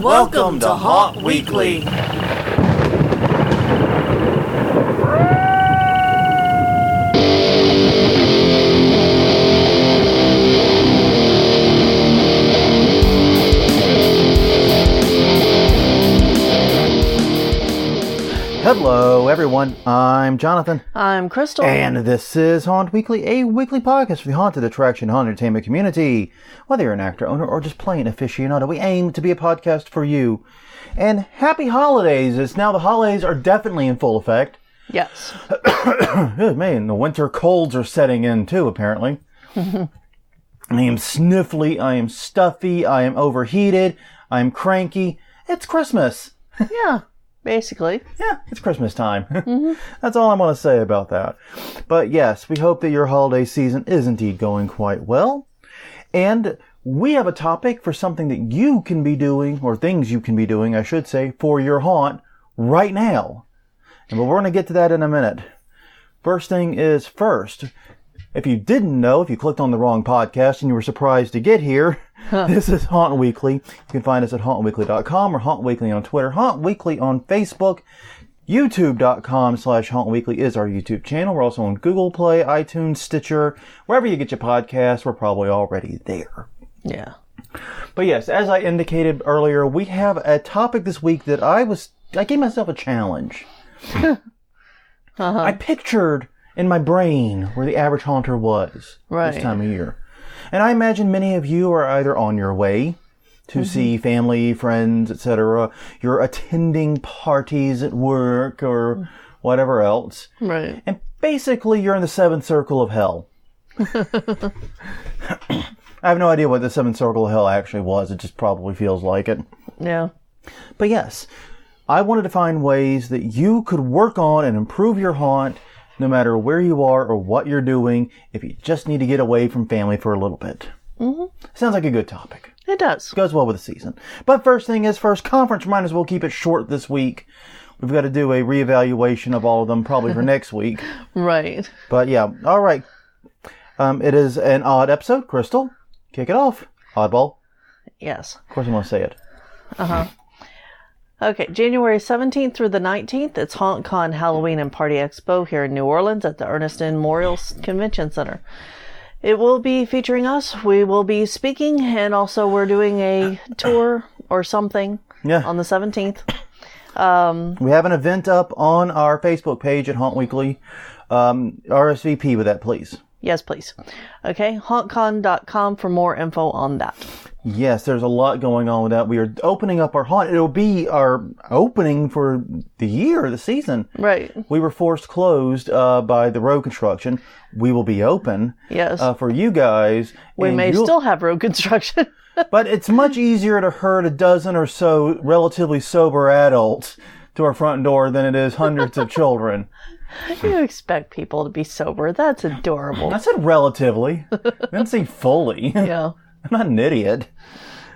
Welcome to Haunt Weekly. Hello, everyone. I'm Jonathan. I'm Crystal. And this is Haunt Weekly, a weekly podcast for the haunted attraction, haunted entertainment community. Whether you're an actor, owner, or just plain aficionado, we aim to be a podcast for you. And happy holidays, as now the holidays are definitely in full effect. Yes. Man, the winter colds are setting in too, apparently. I am sniffly, I am stuffy, I am overheated, I am cranky. It's Christmas. Yeah. Basically. Yeah, it's Christmas time. That's all I'm going to say about that. But yes, we hope that your holiday season is indeed going quite well. And we have a topic for something that you can be doing, or things you can be doing, I should say, for your haunt right now. And we're going to get to that in a minute. First thing is first. If you didn't know, if you clicked on the wrong podcast and you were surprised to get here, this is Haunt Weekly. You can find us at hauntweekly.com or Haunt Weekly on Twitter, Haunt Weekly on Facebook. YouTube.com/Haunt Weekly is our YouTube channel. We're also on Google Play, iTunes, Stitcher, wherever you get your podcasts. We're probably already there. Yeah. But yes, as I indicated earlier, we have a topic this week that I gave myself a challenge. I pictured in my brain where the average haunter was this time of year. And I imagine many of you are either on your way to see family, friends, etc. You're attending parties at work or whatever else. Right. And basically you're in the seventh circle of hell. I have no idea what the seventh circle of hell actually was. It just probably feels like it. Yeah. But yes, I wanted to find ways that you could work on and improve your haunt no matter where you are or what you're doing, if you just need to get away from family for a little bit. Sounds like a good topic. It does. Goes well with the season. But first thing is first, conference reminders. We'll keep it short this week. We've got to do a reevaluation of all of them probably for next week. Right. But yeah, all right. It is an odd episode. Crystal, kick it off. Oddball. Yes. Of course you want to say it. Okay, January 17th through the 19th, it's HauntCon Halloween and Party Expo here in New Orleans at the Ernest N. Memorial Convention Center. It will be featuring us. We will be speaking, and also we're doing a tour or something on the 17th. We have an event up on our Facebook page at Haunt Weekly. RSVP with that, please. Yes, please. Okay, hauntcon.com for more info on that. Yes, there's a lot going on with that. We are opening up our haunt. It'll be our opening for the year, the season. Right. We were forced closed by the road construction. We will be open. Yes. For you guys. We may still have road construction. But it's much easier to herd a dozen or so relatively sober adults to our front door than it is hundreds of children. You expect people to be sober. That's adorable. I said relatively. I didn't say fully. Yeah. I'm not an idiot.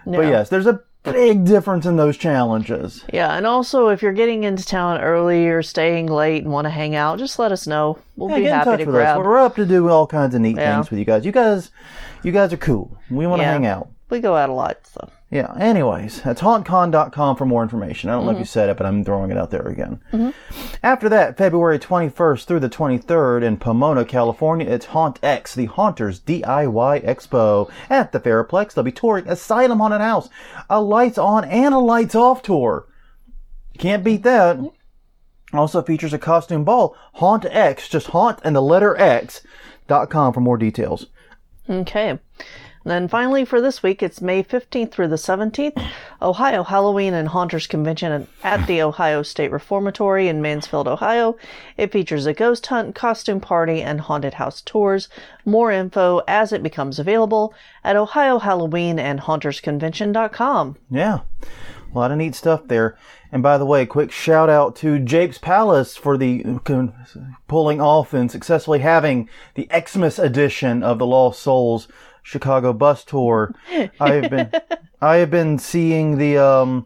No. But yes, there's a big difference in those challenges. Yeah, and also if you're getting into town early or staying late and want to hang out, just let us know. We'll be get in happy touch to with grab. us. We're up to do all kinds of neat things with you guys. You guys are cool. We want to hang out. We go out a lot, so. Yeah, anyways, that's hauntcon.com for more information. I don't know if you said it, but I'm throwing it out there again. After that, February 21st through the 23rd in Pomona, California, it's Haunt X, the Haunters DIY Expo at the Fairplex. They'll be touring Asylum Haunted House, a lights on and a lights off tour. Can't beat that. Also features a costume ball. Haunt X, just haunt and the letter X.com for more details. Okay. And then finally for this week, it's May 15th through the 17th, Ohio Halloween and Haunters Convention at the Ohio State Reformatory in Mansfield, Ohio. It features a ghost hunt, costume party, and haunted house tours. More info as it becomes available at ohiohalloweenandhauntersconvention.com. Yeah, a lot of neat stuff there. And by the way, quick shout out to Jake's Palace for the pulling off and successfully having the Xmas edition of the Lost Souls Chicago bus tour. I have been seeing the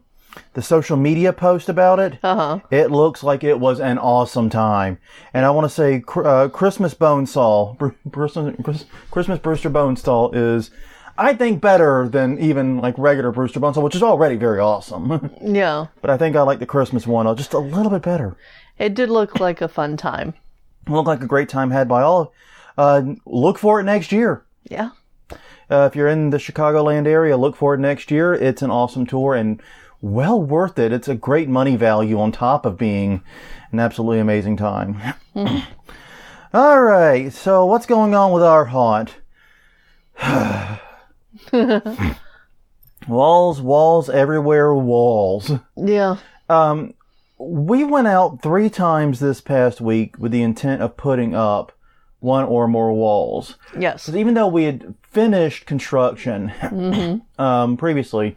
social media post about it. It looks like it was an awesome time. And I want to say Christmas Bonesaw, Christmas Brewster Bonesaw is I think better than even like regular Brewster Bunsen, which is already very awesome. Yeah. But I think I like the Christmas one just a little bit better. It did look like a fun time. Looked like a great time had by all. Look for it next year. Yeah. If you're in the Chicagoland area, look for it next year. It's an awesome tour and well worth it. It's a great money value on top of being an absolutely amazing time. All right, so what's going on with our haunt? Walls everywhere, walls. Yeah. We went out 3 times this past week with the intent of putting up 1 or more walls. Yes. Because even though we had finished construction previously,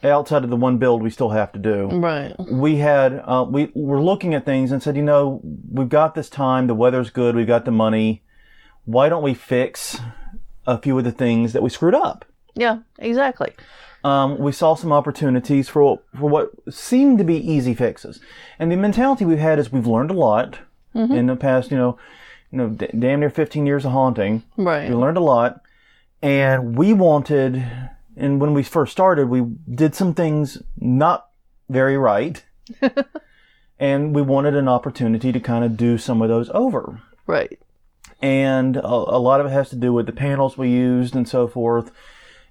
outside of the one build we still have to do, Right. we had we were looking at things and said, we've got this time, the weather's good, we've got the money. Why don't we fix a few of the things that we screwed up? Yeah, exactly. We saw some opportunities for what seemed to be easy fixes. And the mentality we've had is we've learned a lot in the past, damn near 15 years of haunting. Right. We learned a lot. And we wanted, and when we first started, we did some things not very right. And we wanted an opportunity to kind of do some of those over. Right. And a lot of it has to do with the panels we used and so forth.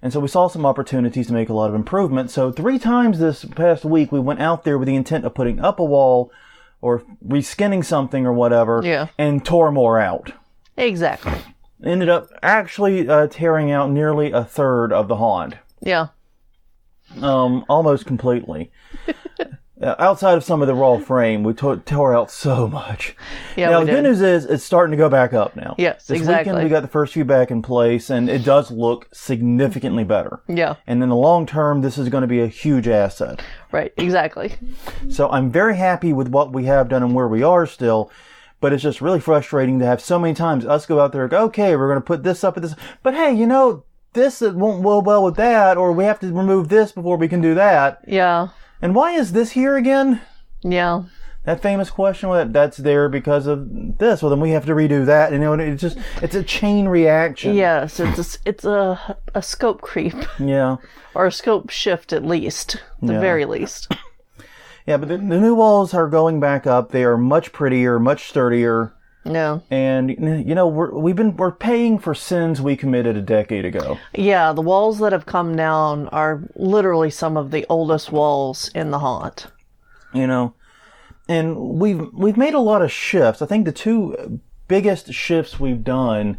And so we saw some opportunities to make a lot of improvements. So 3 times this past week, we went out there with the intent of putting up a wall or reskinning something or whatever, and tore more out. Exactly. Ended up actually tearing out nearly a third of the haunt. Yeah. Almost completely. Outside of some of the raw frame, we tore out so much. Yeah, now, the good news is it's starting to go back up now. Yes, this exactly. weekend, we got the first few back in place, and it does look significantly better. Yeah. And in the long term, this is going to be a huge asset. Right, exactly. So I'm very happy with what we have done and where we are still, but it's just really frustrating to have so many times us go out there and go, okay, we're going to put this up at this, but hey, this won't go well with that, or we have to remove this before we can do that. Yeah. And why is this here again? Yeah. That famous question, that's there because of this. Well, then we have to redo that. And it's a chain reaction. Yes, it's a scope creep. Yeah. Or a scope shift at least. At the very least. Yeah, but the new walls are going back up. They are much prettier, much sturdier. No. And we're paying for sins we committed a decade ago. Yeah, the walls that have come down are literally some of the oldest walls in the haunt. And we've made a lot of shifts. I think the 2 biggest shifts we've done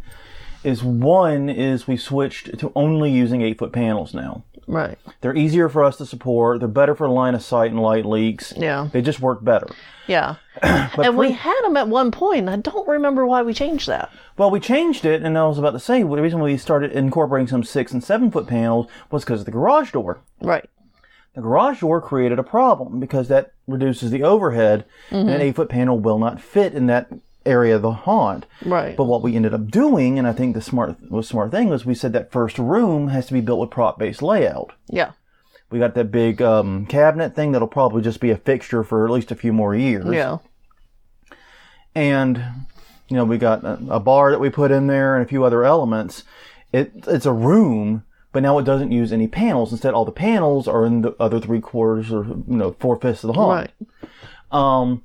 is we switched to only using 8-foot panels now. Right. They're easier for us to support. They're better for line of sight and light leaks. Yeah. They just work better. Yeah. And we had them at one point. I don't remember why we changed that. Well, we changed it, and I was about to say, the reason we started incorporating some 6- and 7-foot panels was because of the garage door. Right. The garage door created a problem because that reduces the overhead, and an 8-foot panel will not fit in that area of the haunt. Right. But what we ended up doing, and I think the smart thing was we said that first room has to be built with prop-based layout. Yeah. We got that big cabinet thing that'll probably just be a fixture for at least a few more years. Yeah. And, we got a bar that we put in there and a few other elements. It's a room, but now it doesn't use any panels. Instead, all the panels are in the other 3/4 or 4/5 of the haunt. Right.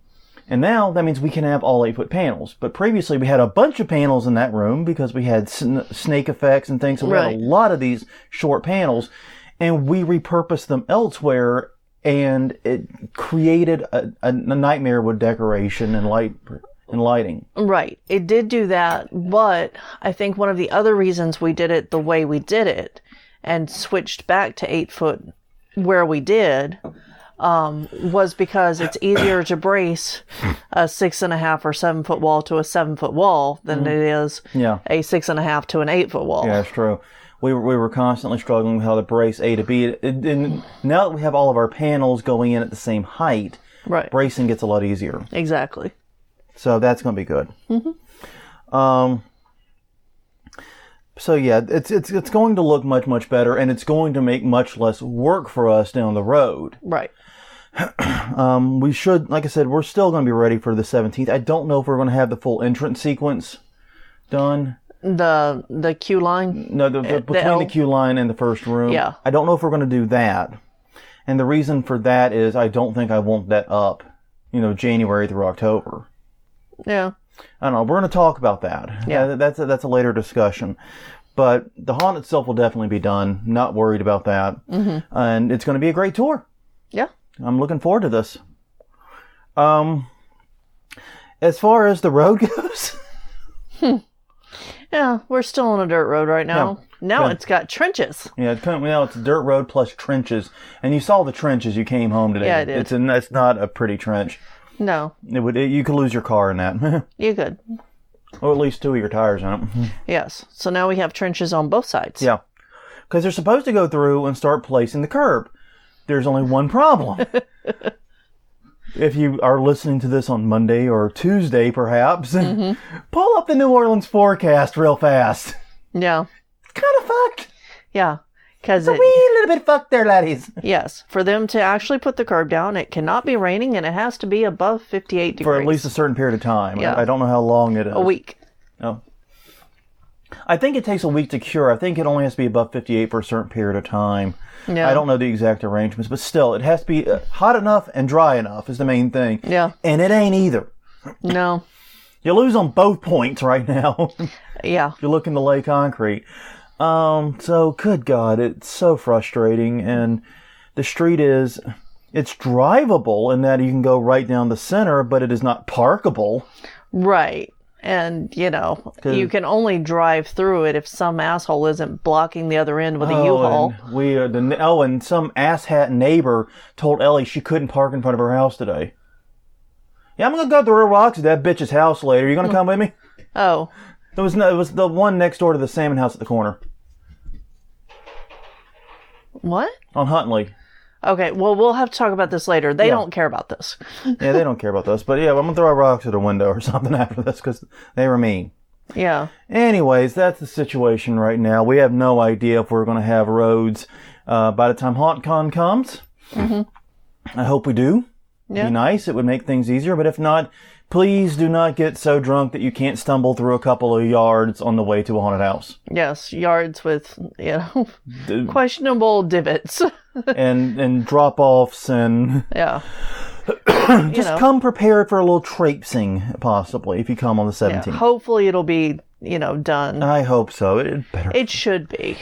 And now that means we can have all 8-foot panels. But previously we had a bunch of panels in that room because we had snake effects and things. So we had a lot of these short panels, and we repurposed them elsewhere, and it created a nightmare with decoration and lighting. Right. It did do that, but I think one of the other reasons we did it the way we did it and switched back to 8-foot where we did was because it's easier to brace a 6.5 or 7-foot wall to a 7-foot wall than it is a 6.5 to an 8-foot wall. Yeah, that's true. We were constantly struggling with how to brace A to B. And now that we have all of our panels going in at the same height, right, bracing gets a lot easier. Exactly. So that's going to be good. So yeah, it's going to look much, much better, and it's going to make much less work for us down the road. Right. We should, like I said, we're still going to be ready for the 17th. I don't know if we're going to have the full entrance sequence done. The queue line? No, between L? the queue line and the first room. Yeah. I don't know if we're going to do that. And the reason for that is I don't think I want that up, January through October. Yeah. I don't know. We're going to talk about that. Yeah. That's a later discussion. But the haunt itself will definitely be done. Not worried about that. Mm-hmm. And it's going to be a great tour. Yeah. I'm looking forward to this. As far as the road goes... Yeah, we're still on a dirt road right now. Yeah. Now it's got trenches. Yeah, it's a dirt road plus trenches. And you saw the trenches you came home today. Yeah, I did. It's not a pretty trench. No. You could lose your car in that. You could. Or at least 2 of your tires in it. Yes. So now we have trenches on both sides. Yeah. Because they're supposed to go through and start placing the curb. There's only one problem. If you are listening to this on Monday or Tuesday, perhaps, pull up the New Orleans forecast real fast. Yeah. It's kind of fucked. Yeah. It's a wee little bit fucked there, laddies. Yes. For them to actually put the curb down, it cannot be raining and it has to be above 58 degrees. For at least a certain period of time. Yeah. I don't know how long it is. A week. Oh. I think it takes a week to cure. I think it only has to be above 58 for a certain period of time. Yeah. I don't know the exact arrangements, but still, it has to be hot enough and dry enough is the main thing. Yeah. And it ain't either. No. You lose on both points right now. Yeah. If you look in the lay concrete. So, good God, it's so frustrating. And the street it's drivable in that you can go right down the center, but it is not parkable. Right. And, you can only drive through it if some asshole isn't blocking the other end with a U-Haul. And some asshat neighbor told Ellie she couldn't park in front of her house today. Yeah, I'm going to go through rocks at that bitch's house later. You going to come with me? Oh. It was the one next door to the salmon house at the corner. What? On Huntley. Okay, well, we'll have to talk about this later. They don't care about this. Yeah, they don't care about this. But yeah, I'm going to throw rocks at a window or something after this because they were mean. Yeah. Anyways, that's the situation right now. We have no idea if we're going to have roads by the time HauntCon comes. Mm-hmm. I hope we do. Yeah. It'd be nice. It would make things easier. But if not, please do not get so drunk that you can't stumble through a couple of yards on the way to a haunted house. Yes, yards with, questionable divots. and drop-offs and... Yeah. Just come prepared for a little traipsing, possibly, if you come on the 17th. Yeah, hopefully it'll be, done. I hope so. It should be.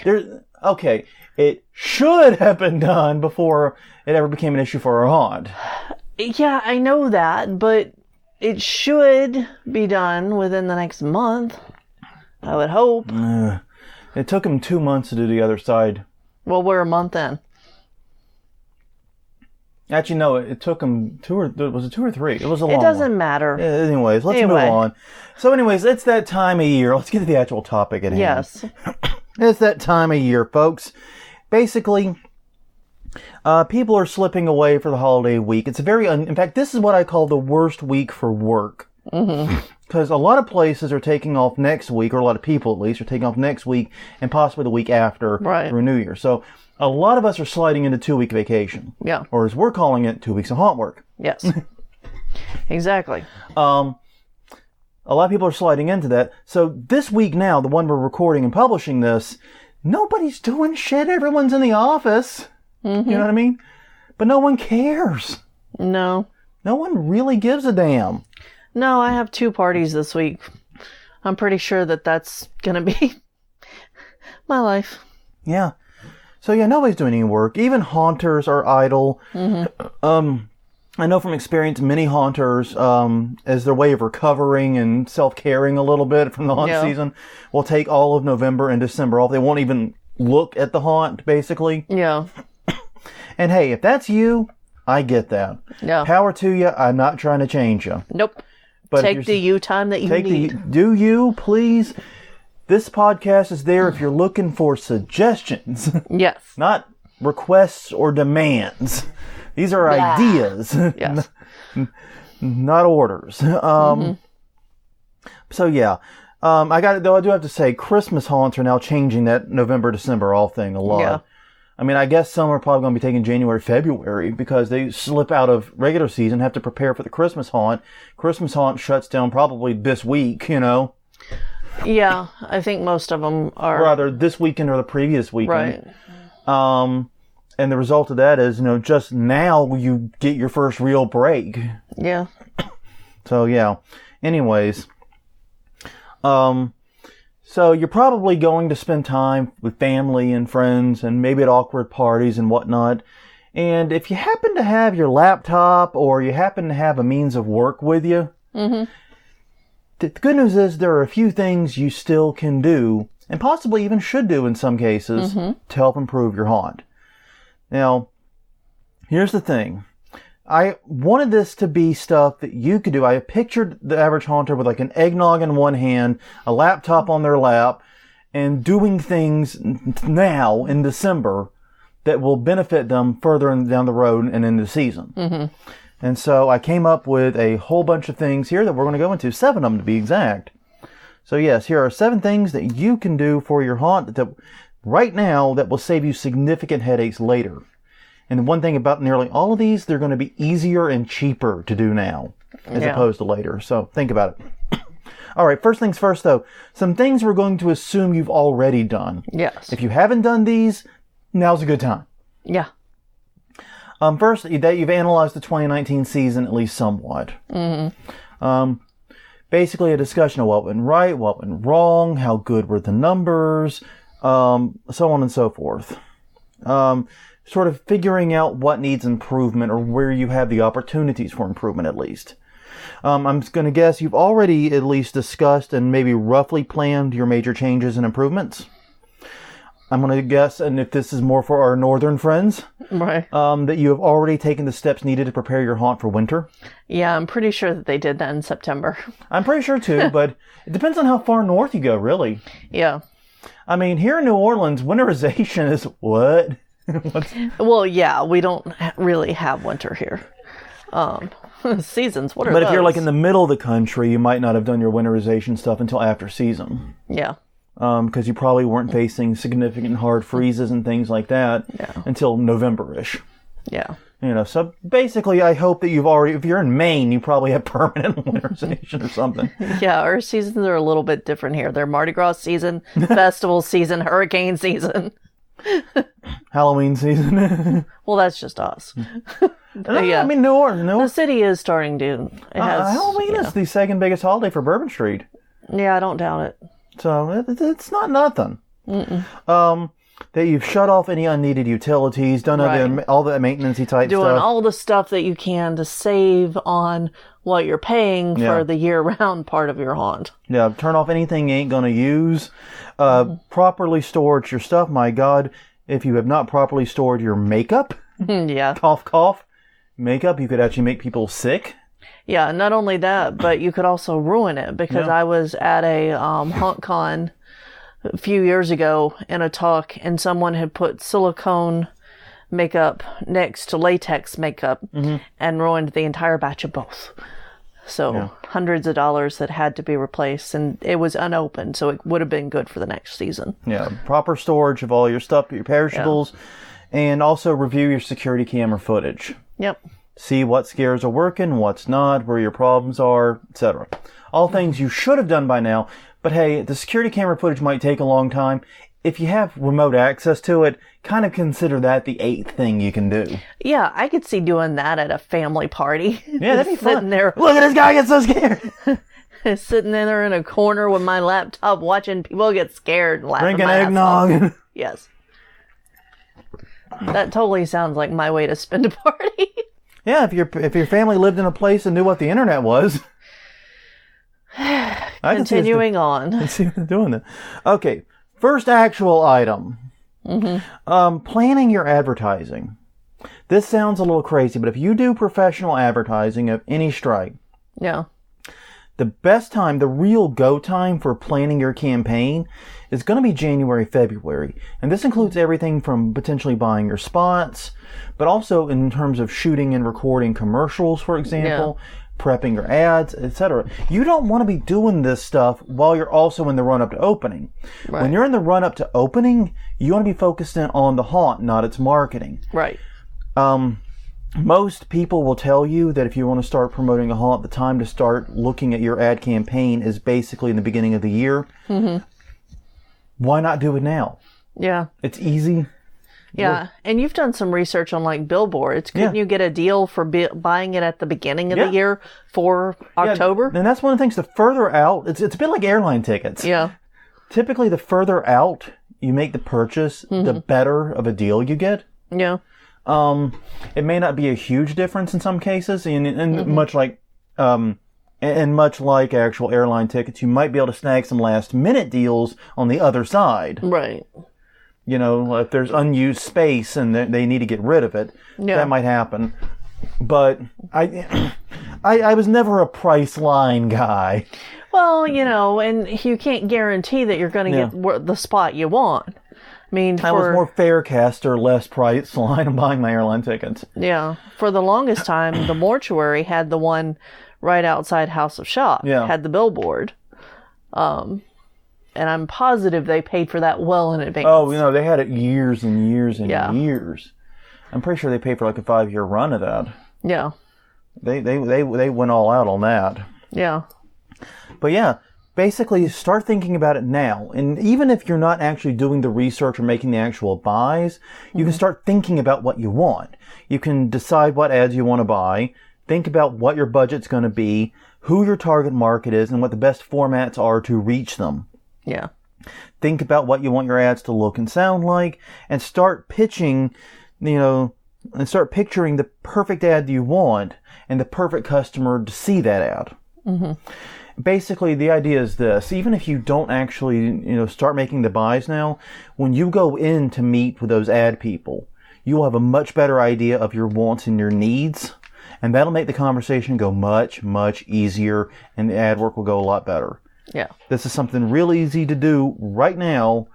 Okay, it should have been done before it ever became an issue for our haunt. Yeah, I know that, but it should be done within the next month. I would hope. It took him 2 months to do the other side. Well, we're a month in. Actually, no, it took him was it 2 or 3? It was a long one. It doesn't matter. Anyways, let's move on. So anyways, it's that time of year. Let's get to the actual topic at hand. Yes. It's that time of year, folks. Basically, people are slipping away for the holiday week. It's in fact, this is what I call the worst week for work. Because a lot of places are taking off next week, or a lot of people at least, are taking off next week and possibly the week after through New Year. So a lot of us are sliding into 2-week vacation. Yeah. Or as we're calling it, 2 weeks of haunt work. Yes. Exactly. A lot of people are sliding into that. So this week now, the one we're recording and publishing this, nobody's doing shit. Everyone's in the office. Mm-hmm. You know what I mean? But no one cares. No. No one really gives a damn. No, I have 2 parties this week. I'm pretty sure that's going to be my life. Yeah. So yeah, nobody's doing any work. Even haunters are idle. Mm-hmm. I know from experience, many haunters, as their way of recovering and self-caring a little bit from the haunt season, will take all of November and December off. They won't even look at the haunt, basically. Yeah. And hey, if that's you, I get that. Yeah. Power to you. I'm not trying to change you. Nope. But take the you time that you need. Do you, please? This podcast is there if you're looking for suggestions. Yes. Not requests or demands. These are ideas. Yes. Not orders. So yeah. I do have to say, Christmas haunts are now changing that November, December off thing a lot. Yeah. I mean, I guess some are probably going to be taking January, February because they slip out of regular season, have to prepare for the Christmas haunt. Christmas haunt shuts down probably this week, Yeah, I think most of them are. Rather, this weekend or the previous weekend. Right. And the result of that is, just now you get your first real break. Yeah. So, yeah. Anyways. So you're probably going to spend time with family and friends and maybe at awkward parties and whatnot. And if you happen to have your laptop or you happen to have a means of work with you, the good news is there are a few things you still can do and possibly even should do in some cases to help improve your haunt. Now, here's the thing. I wanted this to be stuff that you could do. I pictured the average haunter with like an eggnog in one hand, a laptop on their lap, and doing things now in December that will benefit them further down the road and in the season. And so I came up with a whole bunch of things here that we're going to go into, 7 of them to be exact. So yes, here are 7 things that you can do for your haunt that right now that will save you significant headaches later. And one thing about nearly all of these, they're going to be easier and cheaper to do now as opposed to later. So think about it. All right, first things first, though. Some things we're going to assume you've already done. Yes. If you haven't done these, now's a good time. Yeah. First, that you've analyzed the 2019 season at least somewhat. Basically, a discussion of what went right, what went wrong, how good were the numbers, so on and so forth. Sort of figuring out what needs improvement or where you have the opportunities for improvement at least. I'm going to guess you've already at least discussed and maybe roughly planned your major changes and improvements. I'm going to guess, and if this is more for our northern friends, Right. That you have already taken the steps needed to prepare your haunt for winter. Yeah, I'm pretty sure that they did that in September. I'm pretty sure too, but it depends on how far north you go, really. Yeah. I mean, here in New Orleans, winterization is what? Well, yeah, we don't really have winter here. Seasons, what are But those? if you're like in the middle of the country, you might not have done your winterization stuff until after season. Yeah. Because you probably weren't facing significant hard freezes and things like that until November-ish. Yeah. So basically, I hope that you've already, if you're in Maine, you probably have permanent winterization or something. Yeah, our seasons are a little bit different here. They're Mardi Gras season, festival season, hurricane season. Halloween season. Well, that's just us. Yeah. I mean, New Orleans. The city is starting to. It has, Halloween is the second biggest holiday for Bourbon Street. Yeah, I don't doubt it. So it's not nothing. That you've shut off any unneeded utilities, done all the maintenance-y type Doing stuff. all the stuff that you can to save on what you're paying for the year-round part of your haunt. Yeah, turn off anything you ain't going to use. Properly storage your stuff. My God, if you have not properly stored your makeup, Yeah. cough, cough, makeup, you could actually make people sick. Yeah, not only that, but you could also ruin it because I was at a HauntCon a few years ago in a talk and someone had put silicone makeup next to latex makeup and ruined the entire batch of both. So hundreds of dollars that had to be replaced and it was unopened, so it would have been good for the next season. Yeah, proper storage of all your stuff, your perishables, and also review your security camera footage. Yep. See what scares are working, what's not, where your problems are, etc. All things you should have done by now, but hey, the security camera footage might take a long time. If you have remote access to it, kind of consider that the 8th thing you can do. Yeah, I could see doing that at a family party. Yeah, that'd be fun. Sitting there, Look at this guy get so scared. sitting there in a corner with my laptop watching people get scared and laughing. Drinking my ass off. eggnog. Yes. That totally sounds like my way to spend a party. Yeah, if your family lived in a place and knew what the internet was. Continuing on. Let's see what doing that. Okay, first actual item. Planning your advertising. This sounds a little crazy, but if you do professional advertising of any stripe, Yeah. the best time, the real go time for planning your campaign is going to be January, February. And this includes everything from potentially buying your spots, but also in terms of shooting and recording commercials, for example, prepping your ads, etc. You don't want to be doing this stuff while you're also in the run-up to opening. Right. When you're in the run-up to opening, you want to be focused on the haunt, not its marketing. Right. most people will tell you that if you want to start promoting a haunt, the time to start looking at your ad campaign is basically in the beginning of the year. Mm-hmm. Why not do it now? Yeah. It's easy. Yeah, and you've done some research on like billboards. Couldn't you get a deal for buying it at the beginning of the year for October? And that's one of the things, the further out, it's a bit like airline tickets. Yeah. Typically, the further out you make the purchase, the better of a deal you get. Yeah. It may not be a huge difference in some cases, and much like actual airline tickets, you might be able to snag some last minute deals on the other side. Right. You know, if there's unused space and they need to get rid of it, that might happen. But I was never a price line guy. Well, you know, and you can't guarantee that you're going to get the spot you want. I mean, I was more Faircaster, less price line on buying my airline tickets. Yeah. For the longest time, the mortuary had the one right outside House of Shop. Yeah. Had the billboard. And I'm positive they paid for that well in advance. Oh, you know, they had it years and years and years. I'm pretty sure they paid for like a 5-year run of that. Yeah. They went all out on that. Yeah. But yeah, basically start thinking about it now. And even if you're not actually doing the research or making the actual buys, you can start thinking about what you want. You can decide what ads you want to buy, think about what your budget's going to be, who your target market is, and what the best formats are to reach them. Yeah. Think about what you want your ads to look and sound like, and start pitching, and start picturing the perfect ad you want and the perfect customer to see that ad. Mm-hmm. Basically, the idea is this. Even if you don't actually, start making the buys now, when you go in to meet with those ad people, you will have a much better idea of your wants and your needs, and that'll make the conversation go much, much easier, and the ad work will go a lot better. Yeah. This is something real easy to do right now,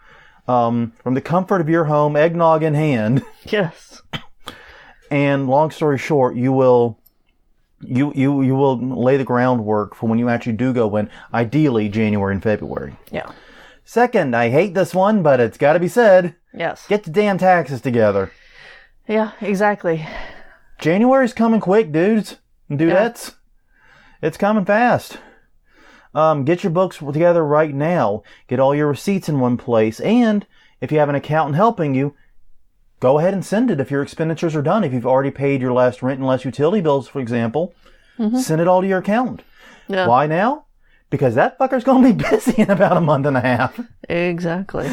from the comfort of your home, eggnog in hand. Yes. And long story short, you will lay the groundwork for when you actually do go in, ideally January and February. Yeah. Second, I hate this one, but it's got to be said. Yes. Get the damn taxes together. Yeah, exactly. January's coming quick, dudes and dudettes. It's coming fast. Get your books together right now. Get all your receipts in one place. And if you have an accountant helping you, go ahead and send it if your expenditures are done. If you've already paid your last rent and last utility bills, for example, send it all to your accountant. Yeah. Why now? Because that fucker's going to be busy in about a month and a half. Exactly.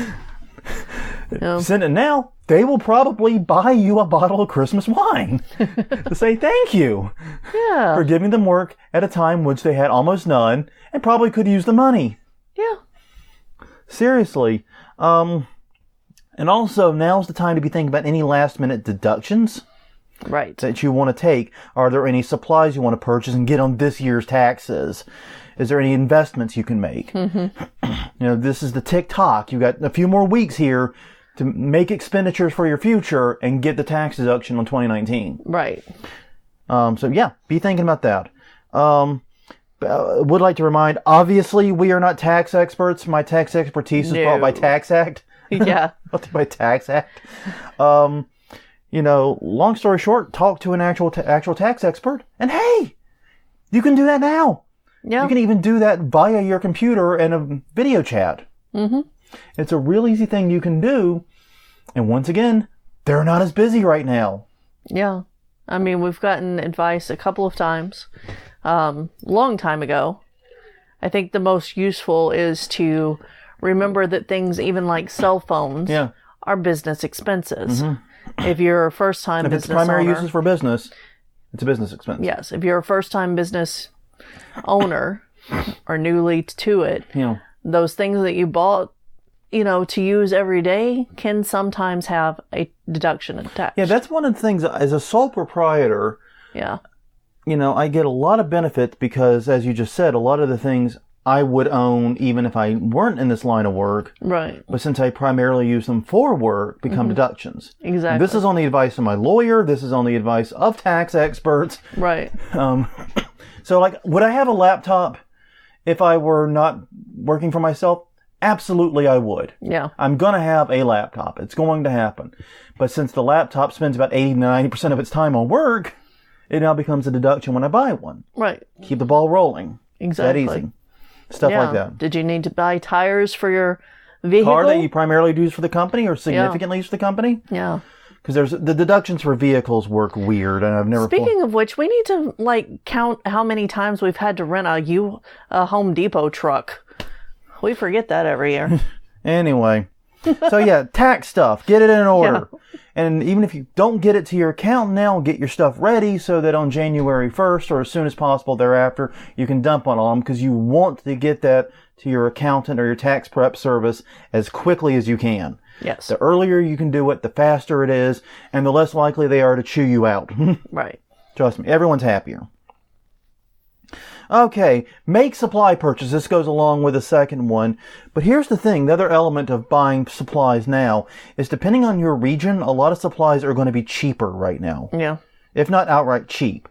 Yeah. Send it now. They will probably buy you a bottle of Christmas wine to say thank you for giving them work at a time which they had almost none and probably could use the money. Yeah. Seriously. And also, now's the time to be thinking about any last-minute deductions that you want to take. Are there any supplies you want to purchase and get on this year's taxes? Is there any investments you can make? Mm-hmm. This is the tick-tock. You got a few more weeks here to make expenditures for your future and get the tax deduction on 2019. Right. So yeah, be thinking about that. Would like to remind, obviously, we are not tax experts. My tax expertise is brought by Tax Act. Yeah. By Tax Act. Long story short, talk to an actual tax expert, and hey, you can do that now. Yeah. You can even do that via your computer and a video chat. Mm-hmm. It's a real easy thing you can do. And once again, they're not as busy right now. Yeah. I mean, we've gotten advice a couple of times. Long time ago. I think the most useful is to remember that things even like cell phones are business expenses. Mm-hmm. If you're a first-time business owner... If its primary use is for business, it's a business expense. Yes. If you're a first-time business owner or newly to it, those things that you bought, to use every day can sometimes have a deduction attached. Yeah, that's one of the things, as a sole proprietor, I get a lot of benefits because, as you just said, a lot of the things I would own even if I weren't in this line of work. Right. But since I primarily use them for work, become deductions. Exactly. And this is on the advice of my lawyer. This is on the advice of tax experts. Right. So, would I have a laptop if I were not working for myself? Absolutely, I would. Yeah. I'm going to have a laptop. It's going to happen. But since the laptop spends about 80 to 90% of its time on work, it now becomes a deduction when I buy one. Right. Keep the ball rolling. Exactly. That easy. Stuff like that. Did you need to buy tires for your vehicle? Car that you primarily use for the company or significantly use for the company? Yeah. Because there's the deductions for vehicles work weird, and I've never. Speaking of which, we need to count how many times we've had to rent a Home Depot truck. We forget that every year. Anyway, so yeah, tax stuff, get it in order. Yeah. And even if you don't get it to your account now, get your stuff ready so that on January 1st or as soon as possible thereafter, you can dump on them because you want to get that to your accountant or your tax prep service as quickly as you can. Yes. The earlier you can do it, the faster it is, and the less likely they are to chew you out. Right. Trust me, everyone's happier. Okay, make supply purchase. This goes along with the second one. But here's the thing. The other element of buying supplies now is depending on your region, a lot of supplies are going to be cheaper right now. Yeah. If not outright cheap.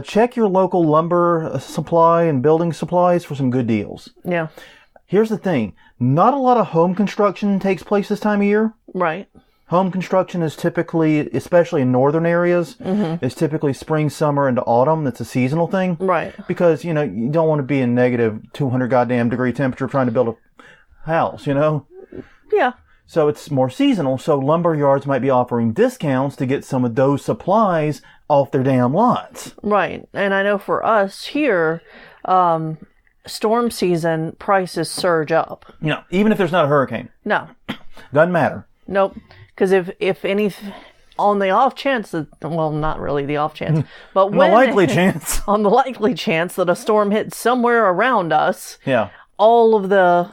Check your local lumber supply and building supplies for some good deals. Yeah. Here's the thing. Not a lot of home construction takes place this time of year. Right. Home construction is typically, especially in northern areas, is typically spring, summer, into autumn. That's a seasonal thing. Right. Because, you don't want to be in negative 200 goddamn degree temperature trying to build a house, Yeah. So it's more seasonal. So lumber yards might be offering discounts to get some of those supplies off their damn lots. Right. And I know for us here, storm season prices surge up. Even if there's not a hurricane. No. Doesn't matter. Nope. Because if any, on the off chance that, well, not really the off chance, but On the when likely chance. on the likely chance that a storm hits somewhere around us, Yeah. all of the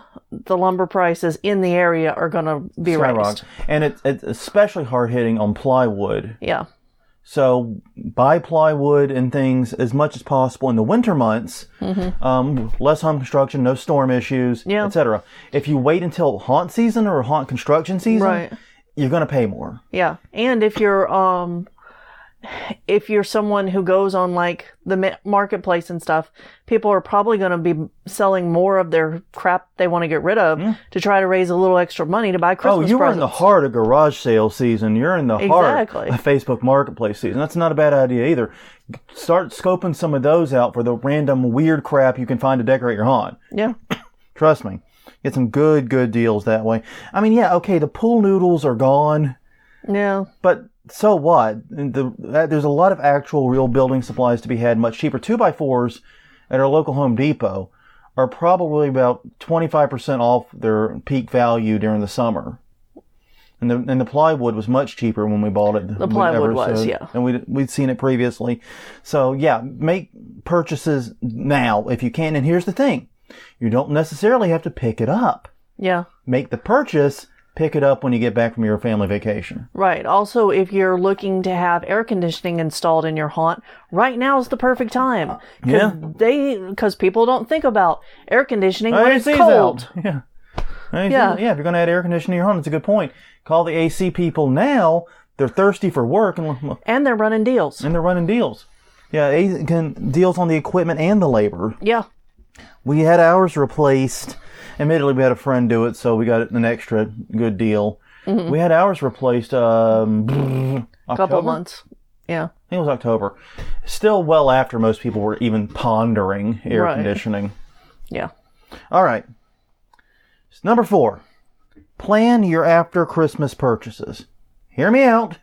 lumber prices in the area are going to be raised. And it's especially hard hitting on plywood. Yeah. So buy plywood and things as much as possible in the winter months. Less home construction, no storm issues, etc. If you wait until haunt season or haunt construction season, Right. you're going to pay more. Yeah. And if you're someone who goes on like the marketplace and stuff, people are probably going to be selling more of their crap they want to get rid of to try to raise a little extra money to buy Christmas you're presents. in the heart of garage sale season. You're in the heart of Facebook marketplace season. That's not a bad idea either. Start scoping some of those out for the random weird crap you can find to decorate your haunt. Yeah. Trust me. Get some good deals that way. I mean, yeah, okay, the pool noodles are gone. Yeah. But so what? There's a lot of actual real building supplies to be had much cheaper. 2x4s at our local Home Depot are probably about 25% off their peak value during the summer. And the plywood was much cheaper when we bought it. The plywood was, yeah. And we'd seen it previously. So yeah, make purchases now if you can. And here's the thing. You don't necessarily have to pick it up. Yeah. Make the purchase, pick it up when you get back from your family vacation. Right. Also, if you're looking to have air conditioning installed in your haunt, right now is the perfect time. Yeah. Because people don't think about air conditioning when it's AC's cold. out. Yeah. Yeah. Yeah, if you're going to add air conditioning in your home, it's a good point. Call the AC people now. They're thirsty for work. And they're running deals. And they're running deals. Yeah, deals on the equipment and the labor. Yeah. We had ours replaced. Admittedly, we had a friend do it, so we got an extra good deal. We had ours replaced October? Couple months. Yeah. I think it was October. Still well after most people were even pondering air conditioning. Yeah. All right. Number 4. Plan your after Christmas purchases. Hear me out.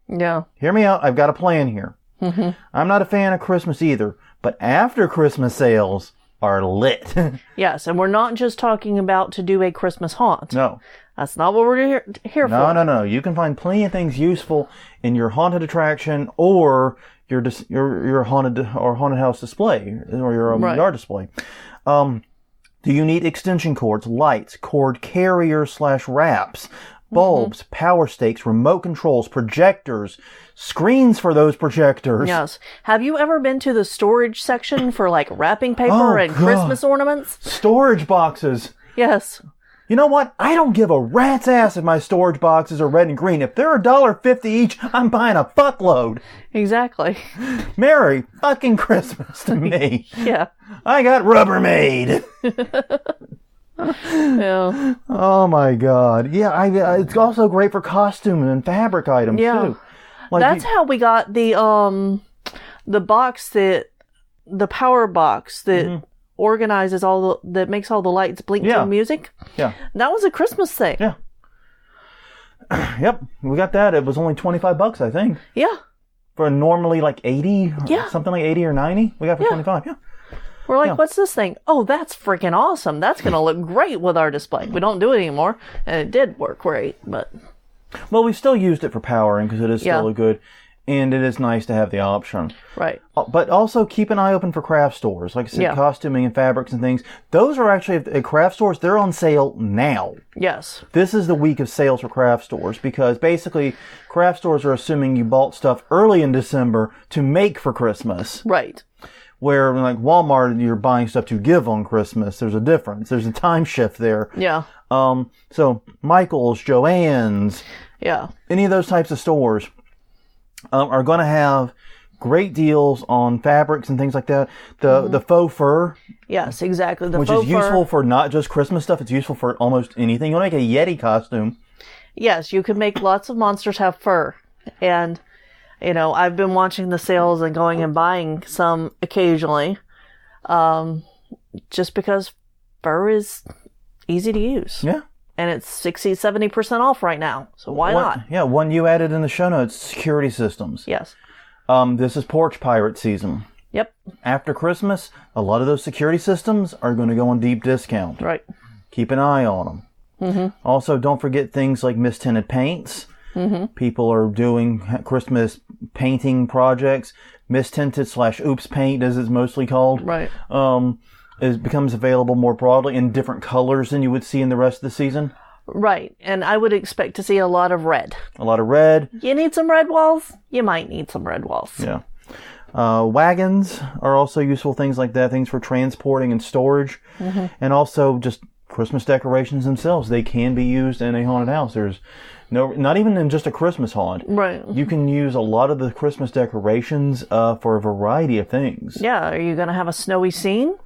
Yeah. Hear me out. I've got a plan here. I'm not a fan of Christmas either, but after Christmas sales are lit. Yes, and we're not just talking about to do a Christmas haunt. No. That's not what we're here for. No. You can find plenty of things useful in your haunted attraction or your haunted house display or your yard display. Do you need extension cords, lights, cord carriers / wraps, bulbs, power stakes, remote controls, projectors, screens for those projectors? Yes. Have you ever been to the storage section for like wrapping paper and Christmas ornaments? Storage boxes. Yes. You know what? I don't give a rat's ass if my storage boxes are red and green. If they're $1.50 each, I'm buying a fuckload. Exactly. Merry fucking Christmas to me. Yeah. I got Rubbermaid. Yeah. Oh my God. Yeah, it's also great for costume and fabric items too. Like That's how we got the box the power box that organizes that makes all the lights blink to music. Yeah. That was a Christmas thing. Yeah. Yep. We got that. It was only $25, I think. Yeah. For normally like 80, something like 80 or 90. We got for 25. Yeah. We're like, what's this thing? Oh, that's freaking awesome. That's going to look great with our display. We don't do it anymore. And it did work great, but... Well, we still used it for powering because it is still a good... And it is nice to have the option. Right. But also keep an eye open for craft stores. Like I said, costuming and fabrics and things. Those are actually, at craft stores, they're on sale now. Yes. This is the week of sales for craft stores because basically craft stores are assuming you bought stuff early in December to make for Christmas. Right. Where, like Walmart, you're buying stuff to give on Christmas. There's a difference. There's a time shift there. Yeah. So Michael's, Joann's, any of those types of stores are going to have great deals on fabrics and things like that. The faux fur. Yes, exactly. Which is useful for not just Christmas stuff. It's useful for almost anything. You want to make a Yeti costume. Yes, you can make lots of monsters have fur. And... You know, I've been watching the sales and going and buying some occasionally, just because fur is easy to use. Yeah. And it's 60-70% off right now. So why not? Yeah, one you added in the show notes, security systems. Yes. This is Porch Pirate season. Yep. After Christmas, a lot of those security systems are going to go on deep discount. Right. Keep an eye on them. Mm-hmm. Also, don't forget things like mist-tinted paints. Mm-hmm. People are doing Christmas painting projects. Mist-tinted / oops paint, as it's mostly called. Right. It becomes available more broadly in different colors than you would see in the rest of the season. Right. And I would expect to see a lot of red. A lot of red. You need some red walls? You might need some red walls. Yeah. Wagons are also useful, things like that. Things for transporting and storage. Mm-hmm. And also just Christmas decorations themselves. They can be used in a haunted house. There's not even in just a Christmas haunt. Right. You can use a lot of the Christmas decorations for a variety of things. Yeah. Are you going to have a snowy scene?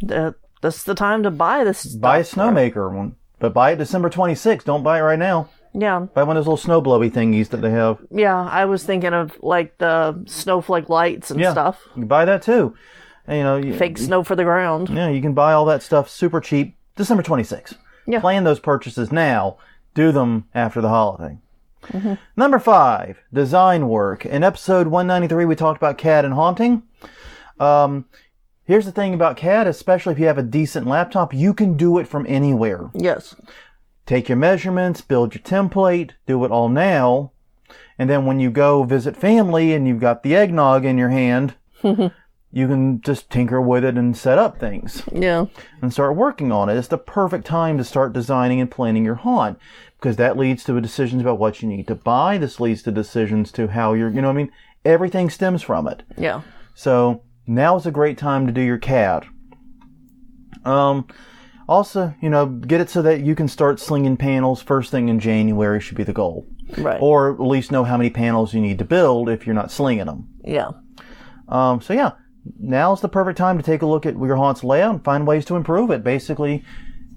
This is the time to buy this stuff. Buy a snowmaker one. But buy it December 26th. Don't buy it right now. Yeah. Buy one of those little snow blowy thingies that they have. Yeah. I was thinking of like the snowflake lights and stuff. You can buy that too. And, fake snow for the ground. Yeah. You can buy all that stuff super cheap December 26th. Yeah. Plan those purchases now. Do them after the holiday. Mm-hmm. Number 5, design work. In episode 193, we talked about CAD and haunting. Here's the thing about CAD, especially if you have a decent laptop, you can do it from anywhere. Yes. Take your measurements, build your template, do it all now. And then when you go visit family and you've got the eggnog in your hand, you can just tinker with it and set up things. Yeah. And start working on it. It's the perfect time to start designing and planning your haunt. Because that leads to decisions about what you need to buy. This leads to decisions to how you're, everything stems from it. Yeah. So now is a great time to do your CAD. Also, get it so that you can start slinging panels first thing in January should be the goal. Right. Or at least know how many panels you need to build if you're not slinging them. Yeah. Now's the perfect time to take a look at your haunt's layout and find ways to improve it. Basically,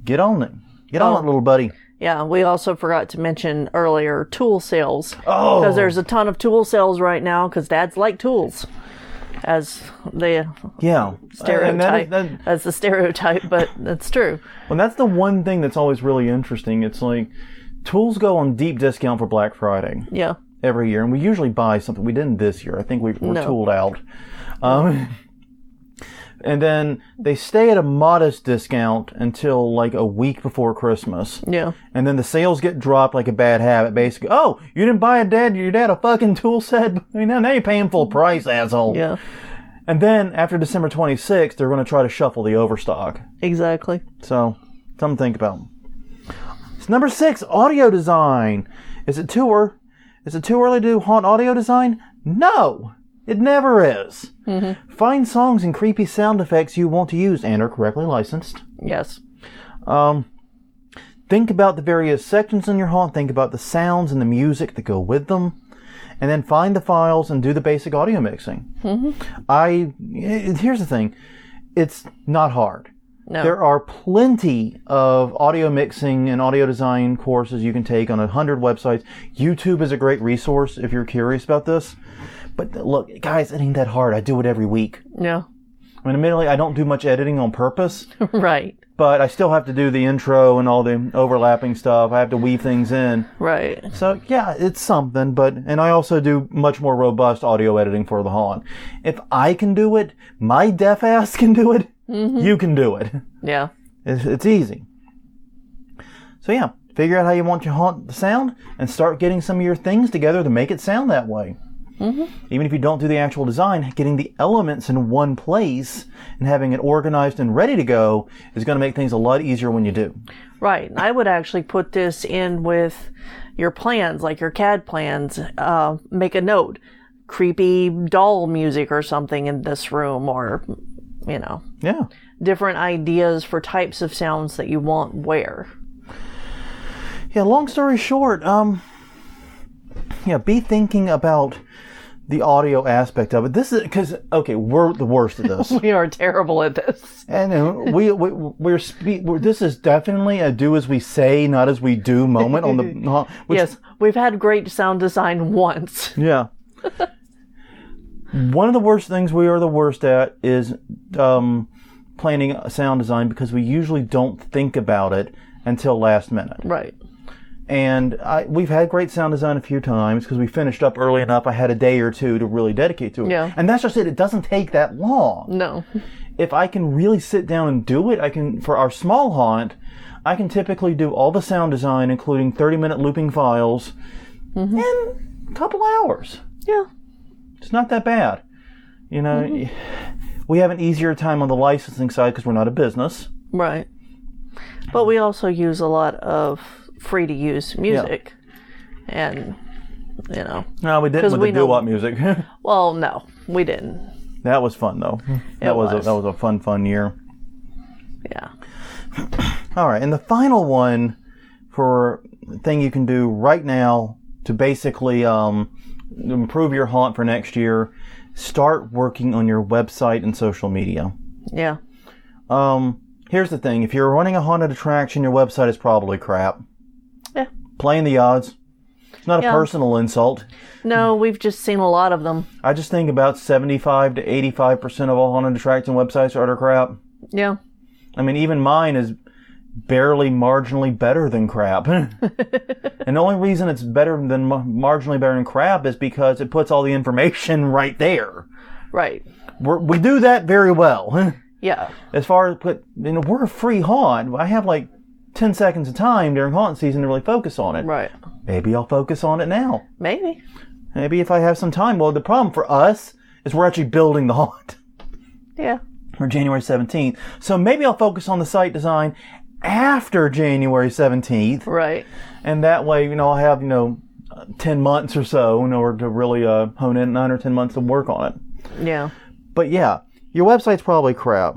get on it. Get on it, little buddy. Yeah, we also forgot to mention earlier tool sales. Oh! Because there's a ton of tool sales right now because dads like tools. As the stereotype. As the stereotype, but that's true. Well, that's the one thing that's always really interesting. It's like tools go on deep discount for Black Friday. Yeah. Every year. And we usually buy something. We didn't this year. I think we're tooled out. And then they stay at a modest discount until like a week before Christmas. Yeah. And then the sales get dropped like a bad habit. Basically, oh, you didn't buy your dad a fucking tool set? Now you're paying full price, asshole. Yeah. And then after December 26th, they're going to try to shuffle the overstock. Exactly. So, something to think about. It's number 6, audio design. Is it too early to do haunt audio design? No. It never is. Mm-hmm. Find songs and creepy sound effects you want to use and are correctly licensed. Yes. Think about the various sections in your haunt. Think about the sounds and the music that go with them. And then find the files and do the basic audio mixing. Mm-hmm. Here's the thing. It's not hard. No. There are plenty of audio mixing and audio design courses you can take on 100 websites. YouTube is a great resource if you're curious about this. But look, guys, it ain't that hard. I do it every week. Yeah. I mean, admittedly, I don't do much editing on purpose. Right. But I still have to do the intro and all the overlapping stuff. I have to weave things in. Right. So, yeah, it's something. And I also do much more robust audio editing for the Haunt. If I can do it, my deaf ass can do it, you can do it. Yeah. It's easy. So, yeah, figure out how you want your Haunt to sound and start getting some of your things together to make it sound that way. Even if you don't do the actual design, getting the elements in one place and having it organized and ready to go is going to make things a lot easier when you do. Right. I would actually put this in with your plans, like your CAD plans. Make a note. Creepy doll music or something in this room, or, Yeah. different ideas for types of sounds that you want where. Yeah, long story short, be thinking about the audio aspect of it. This is because, okay, we're the worst at this. We are terrible at this. And we're this is definitely a do as we say, not as we do moment on the. Yes, we've had great sound design once. Yeah. One of the worst things we are the worst at is planning a sound design, because we usually don't think about it until last minute. Right. And we've had great sound design a few times because we finished up early enough. I had a day or two to really dedicate to it. Yeah. And that's just it. It doesn't take that long. No. If I can really sit down and do it, for our small Haunt, I can typically do all the sound design, including 30-minute looping files, in a couple hours. Yeah. It's not that bad. We have an easier time on the licensing side because we're not a business. Right. But we also use a lot of free-to-use music. Yeah. And, No, we didn't with the doo-wop music. Well, no, we didn't. That was fun, though. That was a fun year. Yeah. All right, and the final one for thing you can do right now to basically improve your Haunt for next year, start working on your website and social media. Yeah. Here's the thing. If you're running a haunted attraction, your website is probably crap. Yeah. Playing the odds. It's not a personal insult. No, we've just seen a lot of them. I just think about 75 to 85% of all haunted attraction websites are utter crap. Yeah. I mean, even mine is barely marginally better than crap. And the only reason it's better than marginally better than crap is because it puts all the information right there. Right. We do that very well. Yeah. As far as, we're a free Haunt. I have 10 seconds of time during Haunt season to really focus on it. Right. Maybe I'll focus on it now. Maybe if I have some time. Well, the problem for us is we're actually building the Haunt. Yeah. For January 17th. So maybe I'll focus on the site design after January 17th. Right. And that way, I'll have, 10 months or so in order to really hone in, 9 or 10 months to work on it. Yeah. But yeah, your website's probably crap.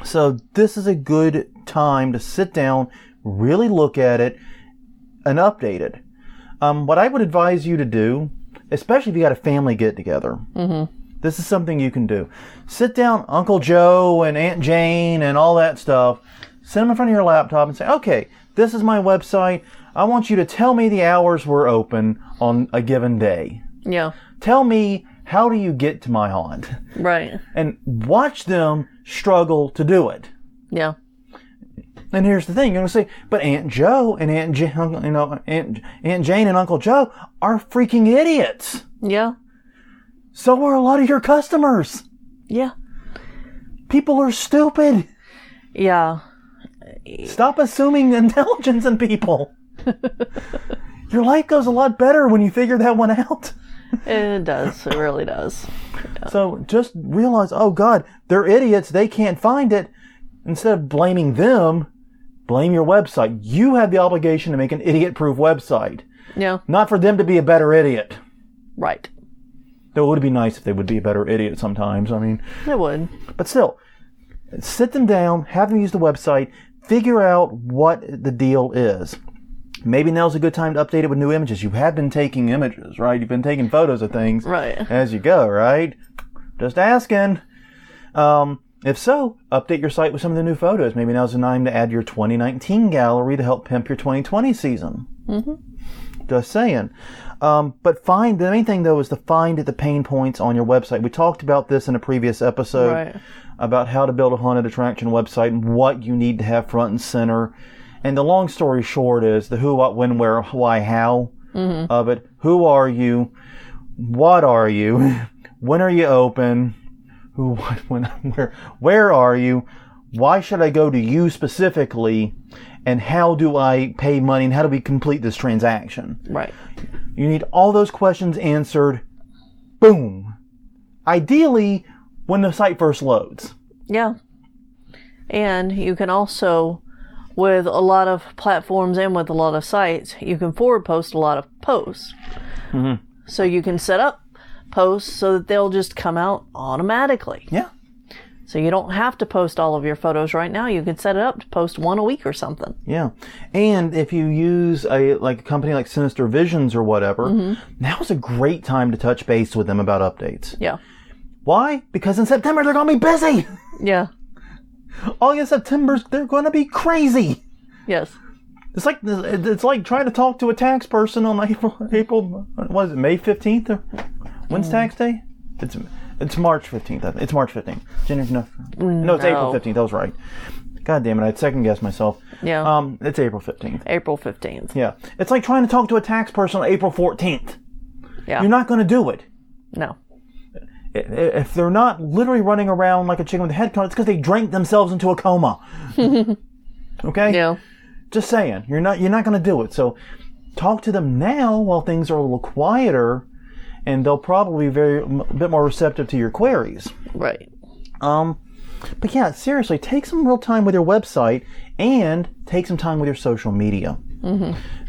So this is a good time to sit down, really look at it, and update it. What I would advise you to do, especially if you got a family get-together, this is something you can do. Sit down, Uncle Joe and Aunt Jane and all that stuff, sit them in front of your laptop and say, okay, this is my website. I want you to tell me the hours we're open on a given day. Yeah. Tell me, how do you get to my Haunt? Right. And watch them struggle to do it. Yeah. And here's the thing, you're going to say, but Aunt Joe and Aunt Jane and Uncle Joe are freaking idiots. Yeah. So are a lot of your customers. Yeah. People are stupid. Yeah. Stop assuming intelligence in people. Your life goes a lot better when you figure that one out. It does. It really does. Yeah. So just realize, oh God, they're idiots. They can't find it. Instead of blaming them, blame your website. You have the obligation to make an idiot-proof website. Yeah. Not for them to be a better idiot. Right. Though it would be nice if they would be a better idiot sometimes. I mean, it would. But still, sit them down, have them use the website, figure out what the deal is. Maybe now's a good time to update it with new images. You have been taking images, right? You've been taking photos of things right. as you go, right? Just asking. If so, update your site with some of the new photos. Maybe now's the time to add your 2019 gallery to help pimp your 2020 season. Just saying. But the main thing though is to find the pain points on your website. We talked about this in a previous episode about how to build a haunted attraction website and what you need to have front and center. And the long story short is the who, what, when, where, why, how of it. Who are you? What are you? When are you open? Who, what, when, where are you? Why should I go to you specifically? And how do I pay money? And how do we complete this transaction? Right. You need all those questions answered. Boom. Ideally, when the site first loads. Yeah. And you can also, with a lot of platforms and with a lot of sites, you can forward post a lot of posts. So you can set up posts so that they'll just come out automatically. Yeah. So you don't have to post all of your photos right now. You can set it up to post one a week or something. Yeah. And if you use a company like Sinister Visions or whatever, now's a great time to touch base with them about updates. Yeah. Why? Because in September they're going to be busy. Yeah. August, September, they're going to be crazy. Yes. It's like trying to talk to a tax person on April, what is it, May 15th? Or when's tax day? It's March 15th. It's March 15th. No, it's April 15th. I was right. God damn it, I'd second guess myself. Yeah. It's April 15th. April 15th. Yeah. It's like trying to talk to a tax person on April 14th. Yeah. You're not going to do it. No. If they're not literally running around like a chicken with a head count, it's because they drank themselves into a coma. Okay? Yeah. Just saying. You're not going to do it. So talk to them now while things are a little quieter, and they'll probably be a bit more receptive to your queries. Right. But yeah, seriously, take some real time with your website and take some time with your social media.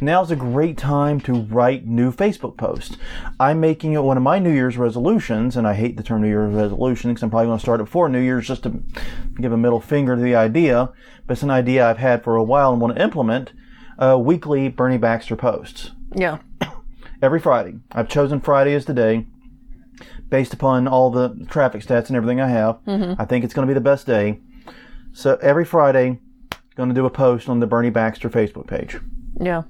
Now's a great time to write new Facebook posts. I'm making it one of my New Year's resolutions, and I hate the term New Year's resolution because I'm probably going to start it before New Year's just to give a middle finger to the idea. But it's an idea I've had for a while and want to implement. Weekly Bernie Baxter posts. Yeah. Every Friday. I've chosen Friday as the day based upon all the traffic stats and everything I have. I think it's going to be the best day. So every Friday, going to do a post on the Bernie Baxter Facebook page. Yeah.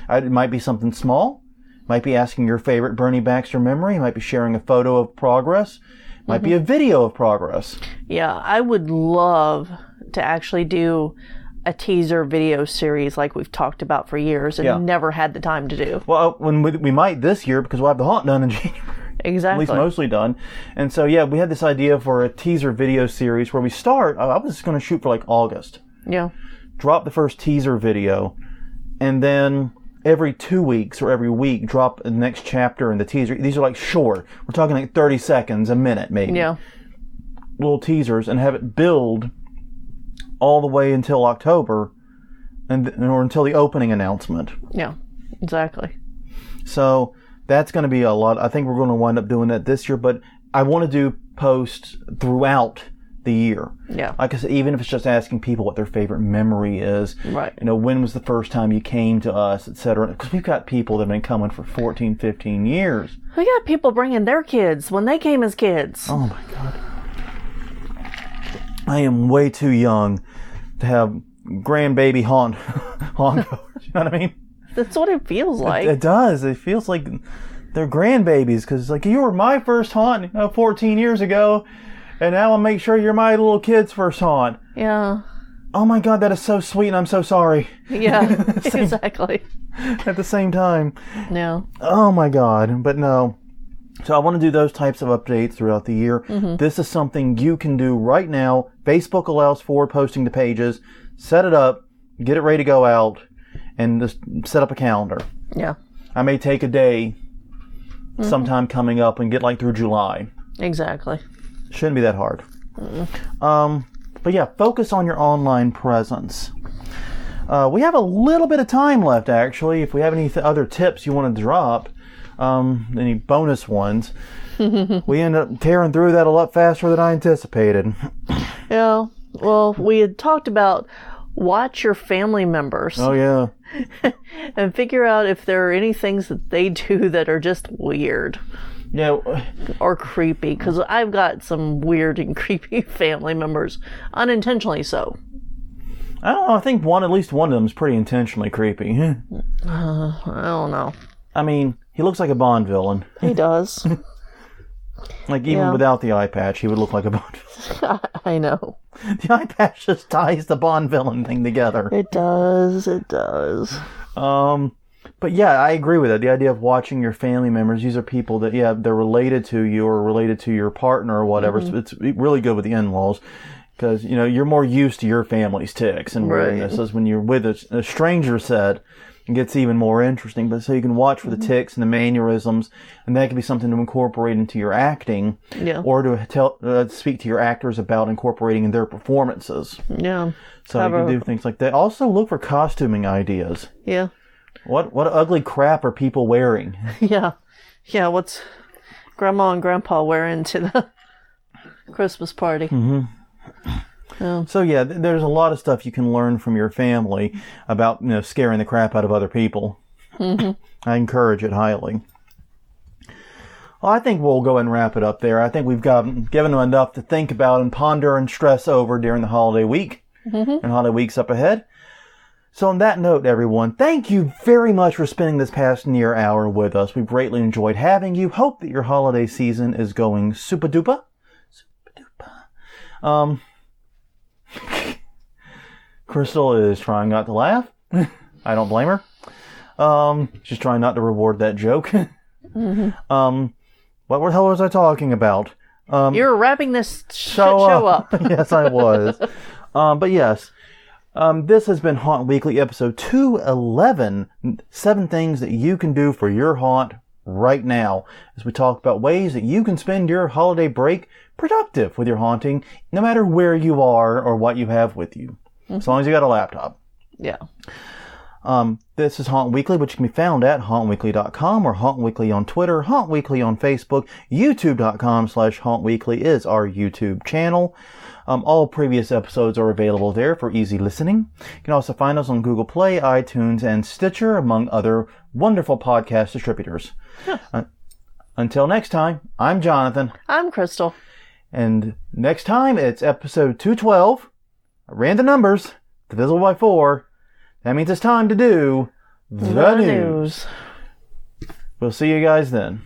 It might be something small. Might be asking your favorite Bernie Baxter memory. Might be sharing a photo of progress. Might be a video of progress. Yeah, I would love to actually do a teaser video series like we've talked about for years and never had the time to do. Well, when we might this year because we'll have the haunt done in January. Exactly. At least mostly done. And so, yeah, we had this idea for a teaser video series where we start. I was going to shoot for like August. Yeah. Drop the first teaser video, and then every 2 weeks or every week, drop the next chapter in the teaser. These are like short. We're talking like 30 seconds, a minute maybe. Yeah. Little teasers, and have it build all the way until October, or until the opening announcement. Yeah, exactly. So that's going to be a lot. I think we're going to wind up doing that this year, but I want to do posts throughout the year. Yeah. Like I said, even if it's just asking people what their favorite memory is. Right. You know, when was the first time you came to us, etc. Because we've got people that have been coming for 14, 15 years. We got people bringing their kids when they came as kids. Oh my God. I am way too young to have grandbaby haunt goers. You know what I mean? That's what it feels like. It does. It feels like they're grandbabies because, like, you were my first haunt 14 years ago, and now I'll make sure you're my little kid's first haunt. Yeah. Oh my God, that is so sweet, and I'm so sorry. Yeah, exactly. At the same time. No. Oh my God, but no. So I want to do those types of updates throughout the year. This is something you can do right now. Facebook allows forward posting to pages. Set it up, get it ready to go out, and just set up a calendar. Yeah. I may take a day sometime coming up and get like through July. Exactly. Shouldn't be that hard. But yeah, focus on your online presence. We have a little bit of time left, actually. If we have any other tips you want to drop, any bonus ones, we end up tearing through that a lot faster than I anticipated. Yeah. Well, we had talked about watch your family members. Oh, yeah. And figure out if there are any things that they do that are just weird. or creepy, because I've got some weird and creepy family members, unintentionally so. I don't know. I think at least one of them is pretty intentionally creepy. I don't know. I mean, he looks like a Bond villain. He does. Like, even without the eye patch, he would look like a Bond villain. I know. The eye patch just ties the Bond villain thing together. It does. It does. But yeah, I agree with that. The idea of watching your family members, these are people that, they're related to you or related to your partner or whatever. So it's really good with the in-laws. Because, you're more used to your family's tics and weirdnesses. When you're with a stranger set, it gets even more interesting. But so you can watch for the tics and the mannerisms, and that can be something to incorporate into your acting. Yeah. Or to speak to your actors about incorporating in their performances. Yeah. So you can do things like that. Also, look for costuming ideas. Yeah. What ugly crap are people wearing? Yeah. Yeah, what's Grandma and Grandpa wearing to the Christmas party? Mm-hmm. Yeah. So there's a lot of stuff you can learn from your family about scaring the crap out of other people. Mm-hmm. I encourage it highly. Well, I think we'll go ahead and wrap it up there. I think we've given them enough to think about and ponder and stress over during the holiday week and holiday weeks up ahead. So on that note, everyone, thank you very much for spending this past near hour with us. We've greatly enjoyed having you. Hope that your holiday season is going super duper. Crystal is trying not to laugh. I don't blame her. She's trying not to reward that joke. What the hell was I talking about? You were wrapping this show up. Yes, I was. But yes, this has been Haunt Weekly episode 211, 7 things that you can do for your haunt right now, as we talk about ways that you can spend your holiday break productive with your haunting, no matter where you are or what you have with you, as long as you got a laptop. Yeah. This is Haunt Weekly, which can be found at hauntweekly.com or Haunt Weekly on Twitter, Haunt Weekly on Facebook. YouTube.com/Haunt Weekly is our YouTube channel. All previous episodes are available there for easy listening. You can also find us on Google Play, iTunes, and Stitcher, among other wonderful podcast distributors. Until next time, I'm Jonathan. I'm Crystal. And next time, it's episode 212. I ran the numbers, divisible by 4. That means it's time to do the news. We'll see you guys then.